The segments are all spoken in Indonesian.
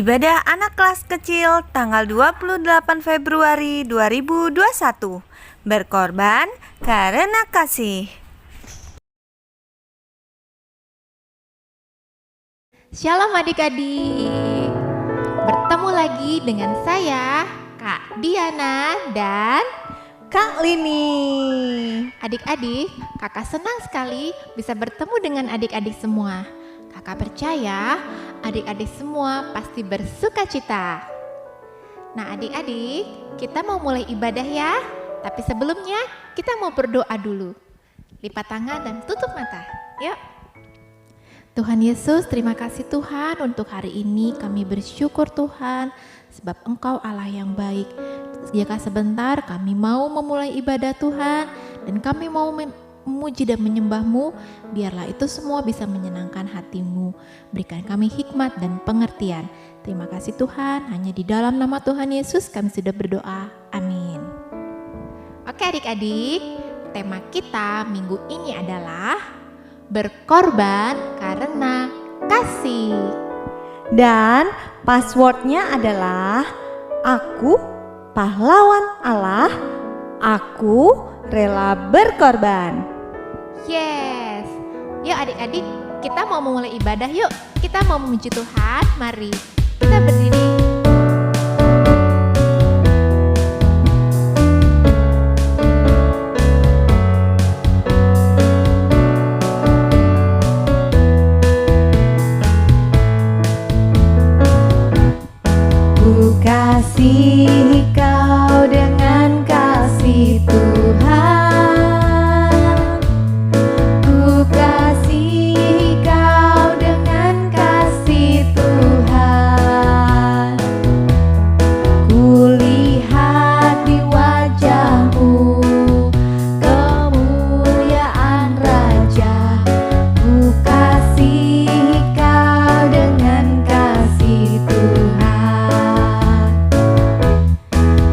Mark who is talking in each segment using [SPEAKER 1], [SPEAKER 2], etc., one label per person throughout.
[SPEAKER 1] Ibadah anak kelas kecil tanggal 28 Februari 2021. Berkorban karena kasih.
[SPEAKER 2] Shalom adik-adik. Bertemu lagi dengan saya, Kak Diana dan
[SPEAKER 1] Kak Lini.
[SPEAKER 2] adik-adik. Kakak senang sekali bisa bertemu dengan adik-adik semua. Kakak percaya adik-adik semua pasti bersuka cita. Nah adik-adik, kita mau mulai ibadah ya. Tapi sebelumnya kita mau berdoa dulu. Lipat tangan dan tutup mata. Yuk. Tuhan Yesus, terima kasih Tuhan untuk hari ini. Kami bersyukur Tuhan sebab Engkau Allah yang baik. Jika sebentar kami mau memulai ibadah Tuhan dan kami mau memuji dan menyembah-Mu, biarlah itu semua bisa menyenangkan hati-Mu. Berikan kami hikmat dan pengertian. Terima kasih Tuhan, hanya di dalam nama Tuhan Yesus kami sudah berdoa. Amin. Oke adik-adik, tema kita minggu ini adalah berkorban karena kasih.
[SPEAKER 1] Dan passwordnya adalah aku pahlawan Allah, aku rela berkorban.
[SPEAKER 2] Yes. Yuk adik-adik, kita mau memulai ibadah yuk. Kita mau memuji Tuhan, mari kita berdiri.
[SPEAKER 1] Ku kasihi kau dengan kasih Tuhan. Ku kasihi kau dengan kasih Tuhan. Ku lihat di wajahmu kemuliaan Raja. Ku kasihi kau dengan kasih Tuhan.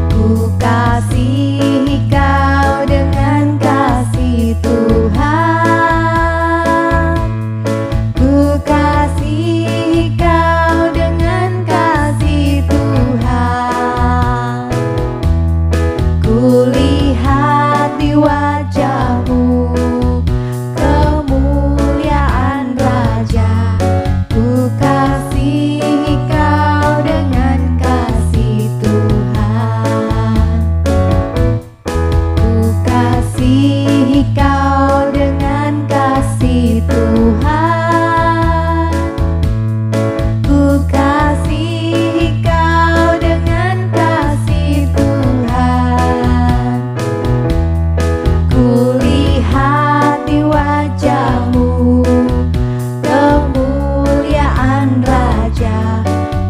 [SPEAKER 1] Ku kasihi kau dengan kasih Tuhan. Ku kasihi kau dengan kasih Tuhan. Ku lihat di wajahmu kemuliaan Raja. Ku kasihi kau dengan kasih Tuhan. Ku kasihi kau dengan kasih Tuhan. Ku kasihi kau dengan kasih Tuhan. Ku lihat di wajahmu kemuliaan Raja.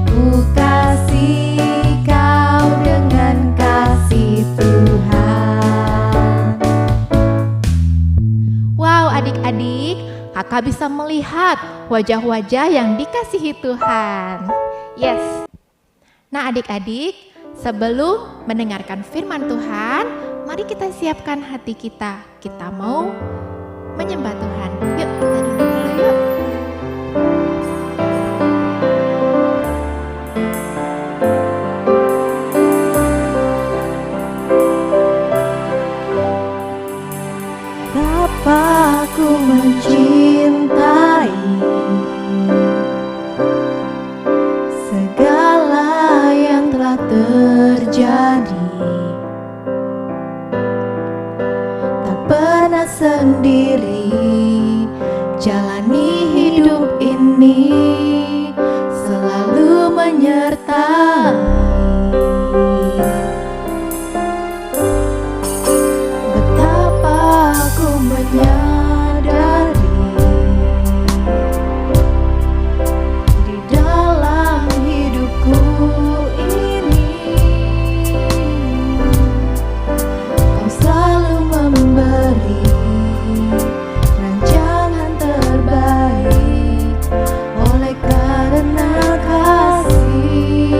[SPEAKER 1] Ku kasihi kau dengan kasih Tuhan.
[SPEAKER 2] Wow adik-adik, kakak bisa melihat wajah-wajah yang dikasihi Tuhan. Yes. Nah adik-adik, sebelum mendengarkan firman Tuhan, mari kita siapkan hati kita. Kita mau menyembah Tuhan. Yuk kita duduk dulu yuk.
[SPEAKER 1] Bapakku mencintai segala yang telah terjadi. Tak pernah sendiri jalani hidup ini, selalu menyertai. Betapa aku menyadari di dalam hidupku ini, Kau selalu memberi rancangan terbaik oleh karena kasih.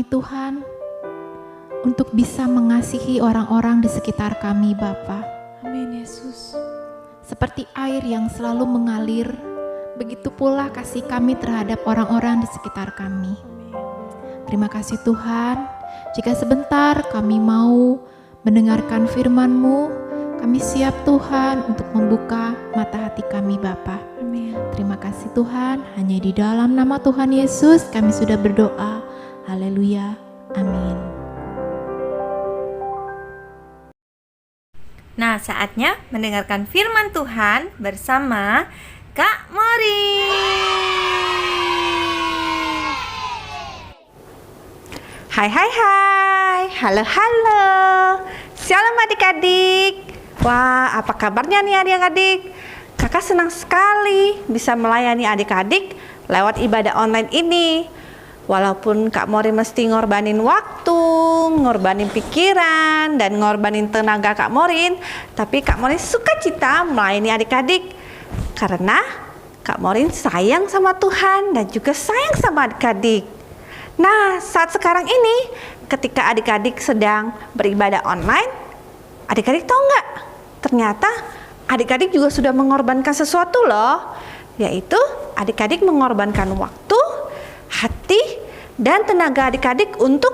[SPEAKER 2] kami Tuhan, untuk bisa mengasihi orang-orang di sekitar kami Bapa.
[SPEAKER 1] Amin Yesus.
[SPEAKER 2] Seperti air yang selalu mengalir, begitu pula kasih kami terhadap orang-orang di sekitar kami. Terima kasih Tuhan, jika sebentar kami mau mendengarkan firman-Mu, kami siap Tuhan untuk membuka mata hati kami Bapa.
[SPEAKER 1] Amin.
[SPEAKER 2] Terima kasih Tuhan, hanya di dalam nama Tuhan Yesus kami sudah berdoa. Haleluya, amin.
[SPEAKER 3] Nah, saatnya mendengarkan firman Tuhan bersama Kak Morin. Hai, halo. Shalom adik-adik. Wah, apa kabarnya nih adik-adik? Kakak senang sekali bisa melayani adik-adik lewat ibadah online ini. Walaupun Kak Morin mesti ngorbanin waktu, ngorbanin pikiran, dan ngorbanin tenaga Kak Morin, tapi Kak Morin sukacita melayani adik-adik karena Kak Morin sayang sama Tuhan dan juga sayang sama adik-adik. Nah, saat sekarang ini ketika adik-adik sedang beribadah online, adik-adik tahu nggak? Ternyata adik-adik juga sudah mengorbankan sesuatu loh, yaitu adik-adik mengorbankan waktu, hati, dan tenaga adik-adik untuk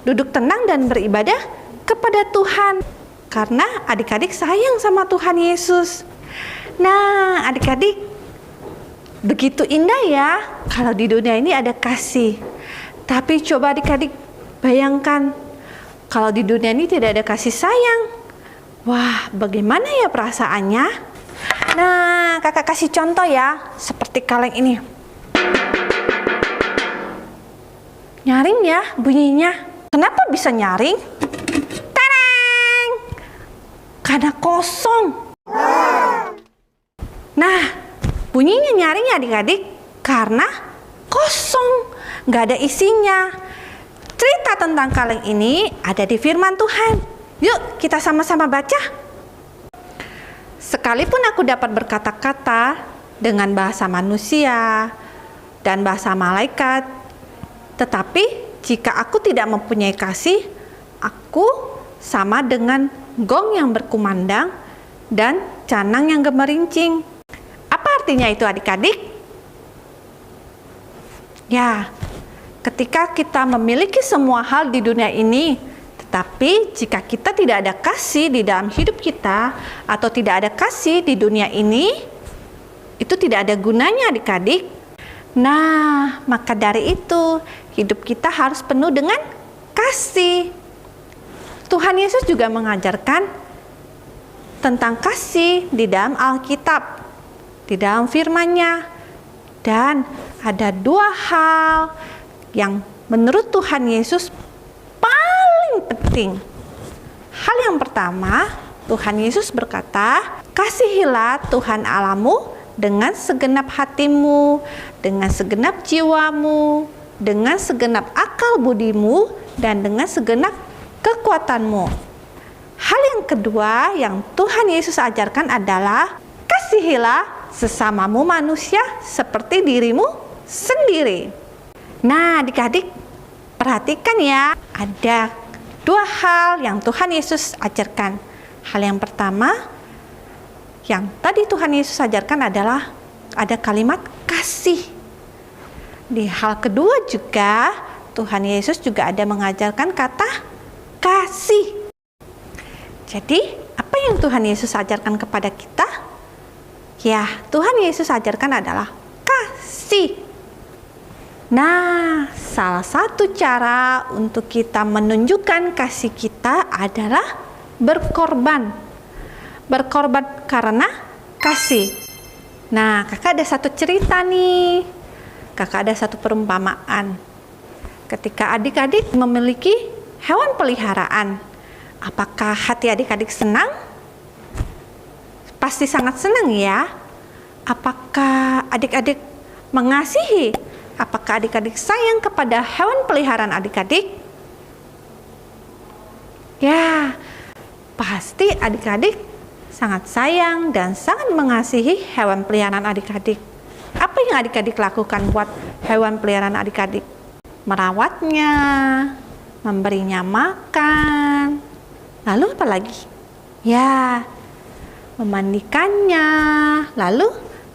[SPEAKER 3] duduk tenang dan beribadah kepada Tuhan karena adik-adik sayang sama Tuhan Yesus. Nah, adik-adik, begitu indah ya kalau di dunia ini ada kasih. Tapi coba adik-adik bayangkan kalau di dunia ini tidak ada kasih sayang. Wah, bagaimana ya perasaannya? Nah, kakak kasih contoh ya, seperti kaleng ini. Nyaring ya bunyinya. Kenapa bisa nyaring? Tereng! Karena kosong. Nah, bunyinya nyaring ya adik-adik karena kosong, nggak ada isinya. Cerita tentang kaleng ini ada di firman Tuhan. Yuk kita sama-sama baca. Sekalipun aku dapat berkata-kata dengan bahasa manusia dan bahasa malaikat, tetapi jika aku tidak mempunyai kasih, aku sama dengan gong yang berkumandang dan canang yang gemerincing. Apa artinya itu adik-adik? Ya, ketika kita memiliki semua hal di dunia ini, tetapi jika kita tidak ada kasih di dalam hidup kita atau tidak ada kasih di dunia ini, itu tidak ada gunanya adik-adik. Nah, maka dari itu hidup kita harus penuh dengan kasih. Tuhan Yesus juga mengajarkan tentang kasih di dalam Alkitab, di dalam firman-Nya. Dan ada dua hal yang menurut Tuhan Yesus paling penting. Hal yang pertama, Tuhan Yesus berkata, "Kasihilah Tuhan Allahmu dengan segenap hatimu, dengan segenap jiwamu, dengan segenap akal budimu, dan dengan segenap kekuatanmu." Hal yang kedua yang Tuhan Yesus ajarkan adalah kasihilah sesamamu manusia seperti dirimu sendiri. Nah, adik-adik perhatikan ya, ada dua hal yang Tuhan Yesus ajarkan. Hal yang pertama yang tadi Tuhan Yesus ajarkan adalah ada kalimat kasih. Di hal kedua juga Tuhan Yesus juga ada mengajarkan kata kasih. Jadi apa yang Tuhan Yesus ajarkan kepada kita? Ya, Tuhan Yesus ajarkan adalah kasih. Nah, salah satu cara untuk kita menunjukkan kasih kita adalah berkorban. Berkorban karena kasih. Nah, kakak ada satu cerita nih. Kakak ada satu perumpamaan. Ketika adik-adik memiliki hewan peliharaan, apakah hati adik-adik senang? Pasti sangat senang ya. Apakah adik-adik mengasihi? Apakah adik-adik sayang kepada hewan peliharaan adik-adik? Ya, pasti adik-adik sangat sayang dan sangat mengasihi hewan peliharaan adik-adik. Apa yang adik-adik lakukan buat hewan peliharaan adik-adik? merawatnya, memberinya makan. Lalu apa lagi? Ya, memandikannya, lalu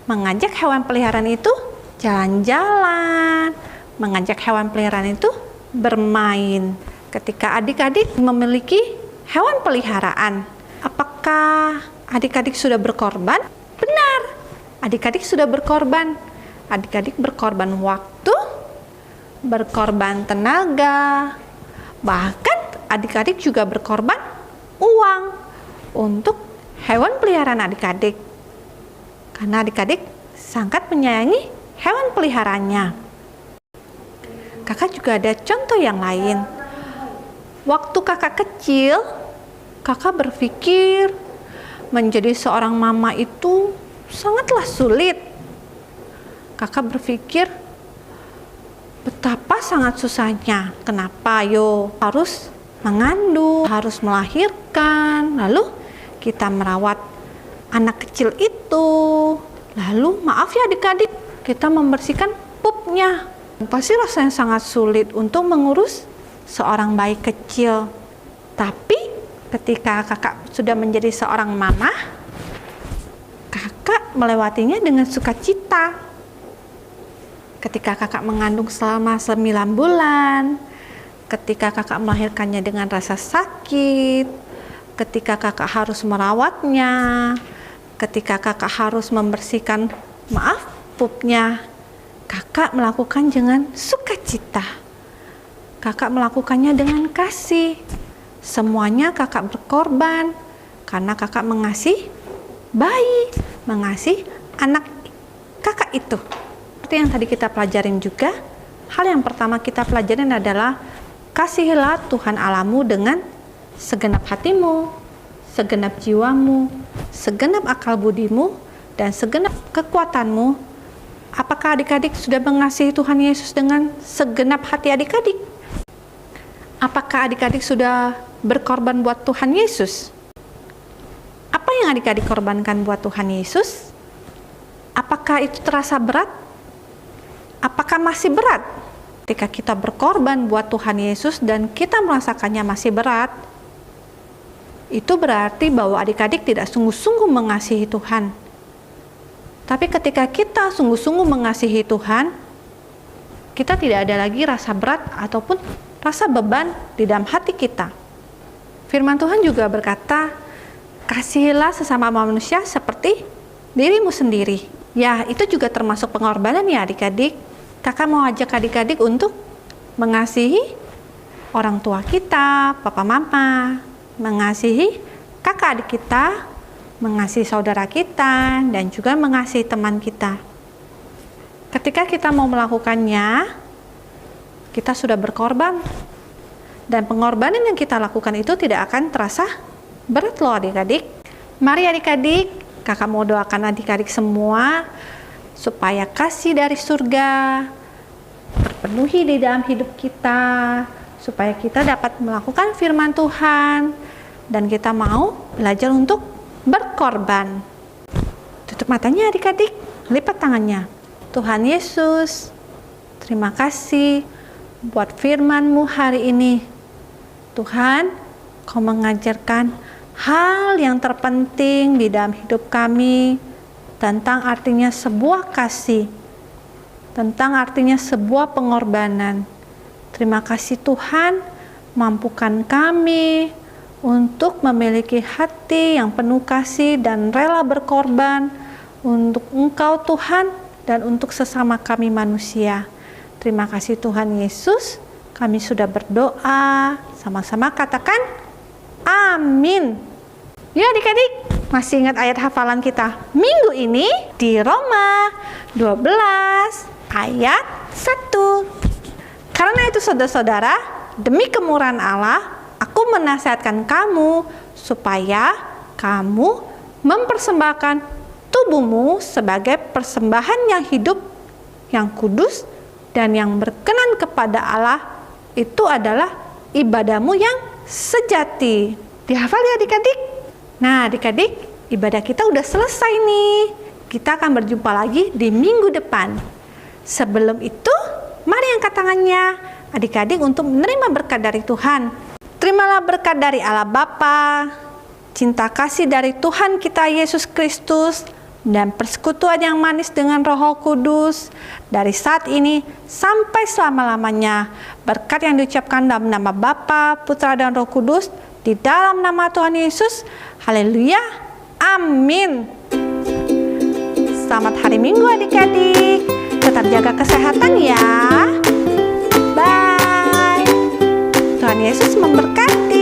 [SPEAKER 3] mengajak hewan peliharaan itu jalan-jalan, mengajak hewan peliharaan itu bermain. Ketika adik-adik memiliki hewan peliharaan, apakah adik-adik sudah berkorban? Benar, adik-adik sudah berkorban. Adik-adik berkorban waktu, berkorban tenaga, bahkan adik-adik juga berkorban uang untuk hewan peliharaan adik-adik. Karena adik-adik sangat menyayangi hewan peliharaannya. Kakak juga ada contoh yang lain. Waktu kakak kecil, kakak berpikir menjadi seorang mama itu sangatlah sulit. Kakak berpikir betapa sangat susahnya. Kenapa harus mengandung, harus melahirkan, lalu kita merawat anak kecil itu. Lalu maaf ya adik-adik, kita membersihkan pupnya. Pasti rasanya sangat sulit untuk mengurus seorang bayi kecil. Tapi ketika kakak sudah menjadi seorang mama, kakak melewatinya dengan sukacita. Ketika kakak mengandung selama 9 bulan, ketika kakak melahirkannya dengan rasa sakit, ketika kakak harus merawatnya, ketika kakak harus membersihkan pupnya, kakak melakukan dengan sukacita. Kakak melakukannya dengan kasih. Semuanya kakak berkorban karena kakak mengasihi bayi, mengasihi anak kakak itu. Seperti yang tadi kita pelajarin juga, hal yang pertama kita pelajarin adalah kasihilah Tuhan Allahmu dengan segenap hatimu, segenap jiwamu, segenap akal budimu, dan segenap kekuatanmu. Apakah adik-adik sudah mengasihi Tuhan Yesus dengan segenap hati adik-adik? Apakah adik-adik sudah berkorban buat Tuhan Yesus? Apa yang adik-adik korbankan buat Tuhan Yesus? Apakah itu terasa berat? Apakah masih berat? Ketika kita berkorban buat Tuhan Yesus dan kita merasakannya masih berat, itu berarti bahwa adik-adik tidak sungguh-sungguh mengasihi Tuhan. Tapi ketika kita sungguh-sungguh mengasihi Tuhan, kita tidak ada lagi rasa berat ataupun rasa beban di dalam hati kita. Firman Tuhan juga berkata, kasihilah sesama manusia seperti dirimu sendiri. Ya, itu juga termasuk pengorbanan ya adik-adik. Kakak mau ajak adik-adik untuk mengasihi orang tua kita, papa mama, mengasihi kakak adik kita, mengasihi saudara kita, dan juga mengasihi teman kita. Ketika kita mau melakukannya, kita sudah berkorban. Dan pengorbanan yang kita lakukan itu tidak akan terasa berat loh adik-adik. Mari adik-adik, kakak mau doakan adik-adik semua supaya kasih dari surga terpenuhi di dalam hidup kita, supaya kita dapat melakukan firman Tuhan dan kita mau belajar untuk berkorban. Tutup matanya adik-adik, lipat tangannya. Tuhan Yesus, terima kasih buat firman-Mu hari ini. Tuhan, Kau mengajarkan hal yang terpenting di dalam hidup kami, tentang artinya sebuah kasih, tentang artinya sebuah pengorbanan. Terima kasih Tuhan, mampukan kami untuk memiliki hati yang penuh kasih dan rela berkorban untuk Engkau Tuhan dan untuk sesama kami manusia. Terima kasih Tuhan Yesus, kami sudah berdoa, sama-sama katakan amin. Ya adik-adik, masih ingat ayat hafalan kita minggu ini di Roma 12 ayat 1. Karena itu saudara-saudara, demi kemurahan Allah, aku menasihatkan kamu supaya kamu mempersembahkan tubuhmu sebagai persembahan yang hidup, yang kudus, dan yang berkenan kepada Allah. Itu adalah ibadahmu yang sejati. Dihafal ya adik-adik? Nah adik-adik, ibadah kita udah selesai nih. Kita akan berjumpa lagi di minggu depan. Sebelum itu, mari angkat tangannya adik-adik untuk menerima berkat dari Tuhan. Terimalah berkat dari Allah Bapa, cinta kasih dari Tuhan kita Yesus Kristus, dan persekutuan yang manis dengan Roh Kudus dari saat ini sampai selama-lamanya. Berkat yang diucapkan dalam nama Bapa, Putra, dan Roh Kudus, di dalam nama Tuhan Yesus. Haleluya. Amin. Selamat hari Minggu adik-adik. Tetap jaga kesehatan ya. Bye. Tuhan Yesus memberkati.